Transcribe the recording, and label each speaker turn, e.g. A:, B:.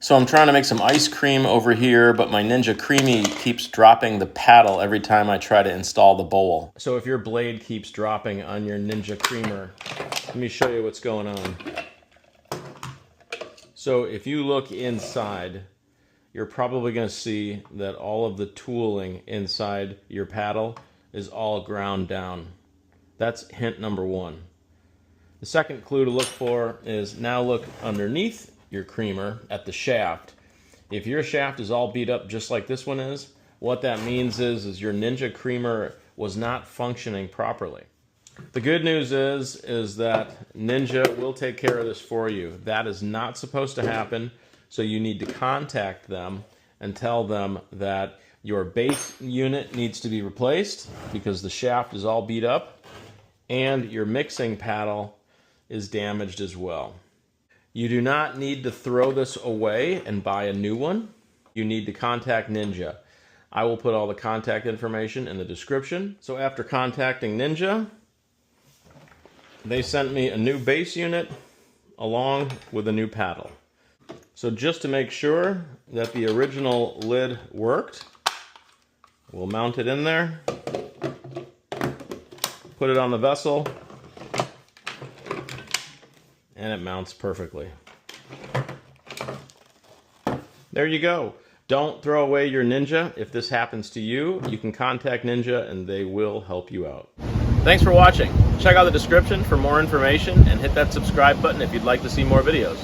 A: So I'm trying to make some ice cream over here, but my Ninja CREAMi keeps dropping the paddle every time I try to install the bowl. So if your blade keeps dropping on your Ninja creamer, let me show you what's going on. So if you look inside, you're probably going to see that all of the tooling inside your paddle is all ground down. That's hint number one. The second clue to look for is now look underneath your creamer at the shaft. If your shaft is all beat up just like this one is, what that means is your Ninja creamer was not functioning properly. The good news is that Ninja will take care of this for you. That is not supposed to happen, so you need to contact them and tell them that your base unit needs to be replaced because the shaft is all beat up and your mixing paddle is damaged as well. You do not need to throw this away and buy a new one. You need to contact Ninja. I will put all the contact information in the description. So after contacting Ninja, they sent me a new base unit along with a new paddle. So just to make sure that the original lid worked, we'll mount it in there, put it on the vessel, and it mounts perfectly. There you go. Don't throw away your Ninja. If this happens to you, you can contact Ninja and they will help you out. Thanks for watching. Check out the description for more information and hit that subscribe button if you'd like to see more videos.